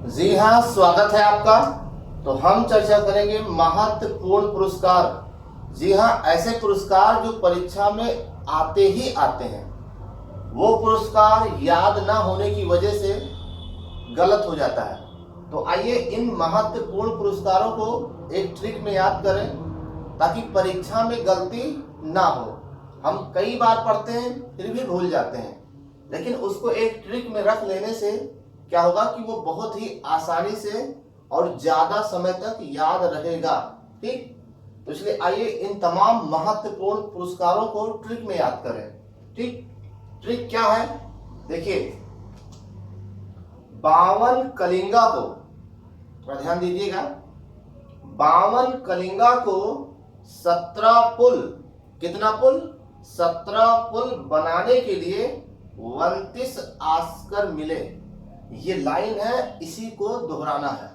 जी हाँ, स्वागत है आपका। तो हम चर्चा करेंगे महत्वपूर्ण पुरस्कार। जी हाँ, ऐसे पुरस्कार जो परीक्षा में आते ही आते हैं। वो पुरस्कार याद ना होने की वजह से गलत हो जाता है। तो आइए इन महत्वपूर्ण पुरस्कारों को एक ट्रिक में याद करें ताकि परीक्षा में गलती ना हो। हम कई बार पढ़ते हैं फिर भी भूल जाते हैं, लेकिन उसको एक ट्रिक में रख लेने से क्या होगा कि वो बहुत ही आसानी से और ज्यादा समय तक याद रहेगा। ठीक, तो इसलिए आइए इन तमाम महत्वपूर्ण पुरस्कारों को ट्रिक में याद करें। ठीक, ट्रिक क्या है देखिए, 52 कलिंगा को, थोड़ा ध्यान दीजिएगा, 52 कलिंगा को 17 पुल, कितना पुल, 17 पुल बनाने के लिए 29 ऑस्कर मिले। ये लाइन है, इसी को दोहराना है।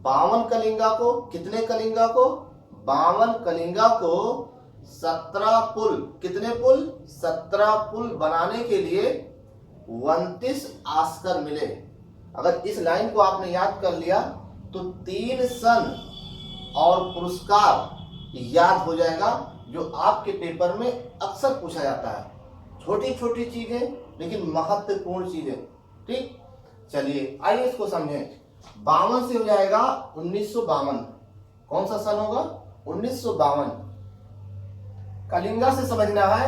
52 कलिंगा को, कितने कलिंगा को, 52 कलिंगा को 17 पुल, कितने पुल, 17 पुल बनाने के लिए 29 ऑस्कर मिले। अगर इस लाइन को आपने याद कर लिया तो 3 सन और पुरस्कार याद हो जाएगा, जो आपके पेपर में अक्सर पूछा जाता है। छोटी छोटी चीजें लेकिन महत्वपूर्ण चीजें। ठीक, चलिए आइए इसको समझें। 52 से हो जाएगा 1952। कौन सा सन होगा, 1952। कलिंगा से समझना है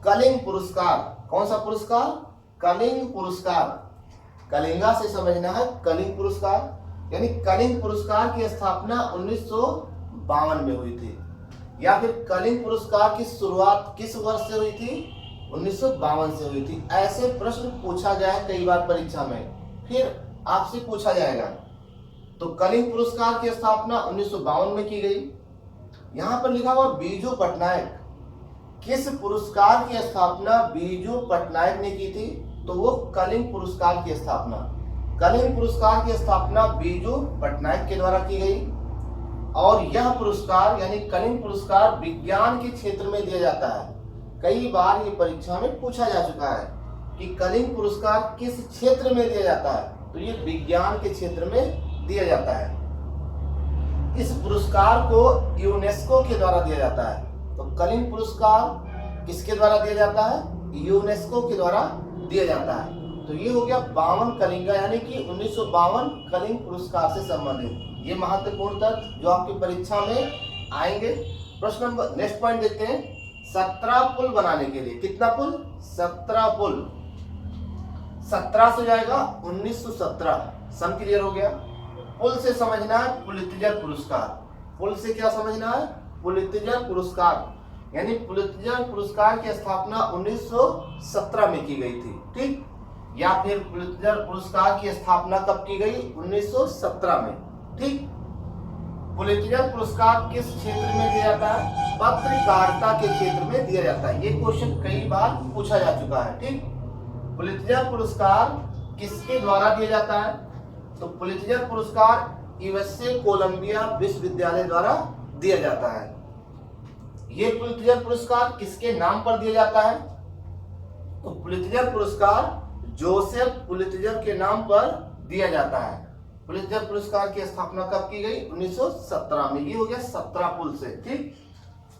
कलिंग पुरस्कार। कौन सा पुरस्कार, कलिंग पुरस्कार। कलिंगा से समझना है कलिंग पुरस्कार, यानी कलिंग पुरस्कार की स्थापना 1952 में हुई थी। या फिर कलिंग पुरस्कार की शुरुआत किस वर्ष से हुई थी, 1952 से हुई थी। ऐसे प्रश्न पूछा गया है कई बार परीक्षा में, फिर आपसे पूछा जाएगा। तो कलिंग पुरस्कार की स्थापना 1952 में की गई। यहां पर लिखा हुआ बीजू पटनायक, किस पुरस्कार की स्थापना बीजू पटनायक ने की थी, तो वो कलिंग पुरस्कार की स्थापना, कलिंग पुरस्कार की स्थापना बीजू पटनायक के द्वारा की गई। और यह पुरस्कार यानी कलिंग पुरस्कार विज्ञान के क्षेत्र में दिया जाता है। कई बार ये परीक्षा में पूछा जा चुका है कि कलिंग पुरस्कार किस क्षेत्र में दिया जाता है, तो ये विज्ञान के क्षेत्र में दिया जाता है। इस पुरस्कार को यूनेस्को के द्वारा दिया जाता है। तो कलिंग पुरस्कार किसके द्वारा दिया जाता है, यूनेस्को के द्वारा दिया जाता है। तो ये हो गया 52 कलिंगा, यानी कि 1952 कलिंग पुरस्कार से संबंधित ये महत्वपूर्ण तथ्य जो आपकी परीक्षा में आएंगे। प्रश्न नंबर, नेक्स्ट पॉइंट देखते हैं। 17 पुल बनाने के लिए, कितना पुल, 17 पुल। 17 से जाएगा 1917, सन क्लियर हो गया। पुल से समझना है पुलित्जर पुरस्कार। पुल से क्या समझना है, पुलित्जर पुरस्कार, यानी पुलित्जर पुरस्कार की स्थापना 1917 में की गई थी। ठीक, या फिर पुलित्जर पुरस्कार की स्थापना कब की गई, 1917 में। ठीक, पुलित्जर पुरस्कार किस क्षेत्र में दिया जाता है, पत्रकारिता के क्षेत्र में दिया जाता है। ये क्वेश्चन कई बार पूछा जा चुका है। ठीक, पुलित्जर पुरस्कार किसके द्वारा दिया जाता है, तो पुलित्जर पुरस्कार यूएसए कोलंबिया विश्वविद्यालय द्वारा दिया जाता है। ये पुलित्जर पुरस्कार किसके नाम पर दिया जाता है, तो पुलित्जर पुरस्कार जोसेफ पुलित्जर के नाम पर दिया जाता है। पुलित्जर पुरस्कार की स्थापना कब की गई, 1917 में। ये हो गया 17 पुल से। ठीक,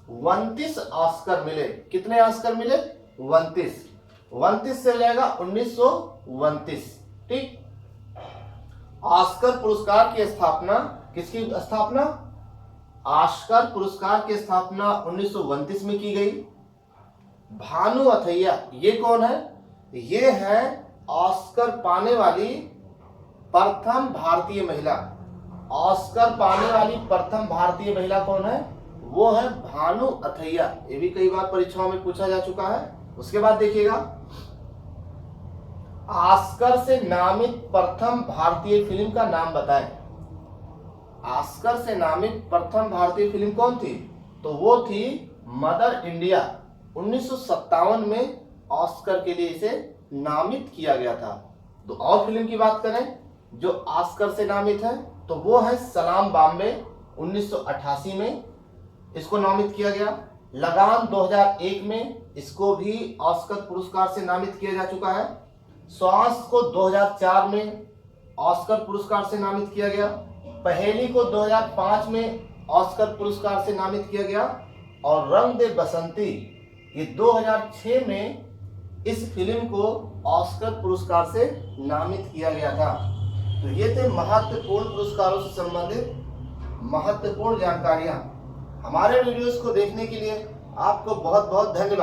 29 ऑस्कर मिले, कितने ऑस्कर मिले, 29। 29 से हो जाएगा 1929। ठीक, ऑस्कर पुरस्कार की स्थापना, किसकी स्थापना, ऑस्कर पुरस्कार की स्थापना 1929 में की गई। भानु अथैया, ये कौन है, ये है ऑस्कर पाने वाली प्रथम भारतीय महिला। ऑस्कर पाने वाली प्रथम भारतीय महिला कौन है, वो है भानु अथैया। ये भी कई बार परीक्षाओं में पूछा जा चुका है। उसके बाद देखिएगा, ऑस्कर से नामित प्रथम भारतीय फिल्म का नाम बताएं। ऑस्कर से नामित प्रथम भारतीय फिल्म कौन थी, तो वो थी मदर इंडिया। 1957 में ऑस्कर के लिए इसे नामित किया गया था। तो और फिल्म की बात करें जो ऑस्कर से नामित है, तो वो है सलाम बॉम्बे, 1988 में इसको नामित किया गया। लगान 2001 में, इसको भी ऑस्कर पुरस्कार से नामित किया जा चुका है। श्वास को 2004 में ऑस्कर पुरस्कार से नामित किया गया। पहेली को 2005 में ऑस्कर पुरस्कार से नामित किया गया। और रंग दे बसंती ये 2006 में इस फिल्म को ऑस्कर पुरस्कार से नामित किया गया था। तो ये थे महत्वपूर्ण पुरस्कारों से संबंधित महत्वपूर्ण जानकारियां। हमारे वीडियोस को देखने के लिए आपको बहुत बहुत धन्यवाद।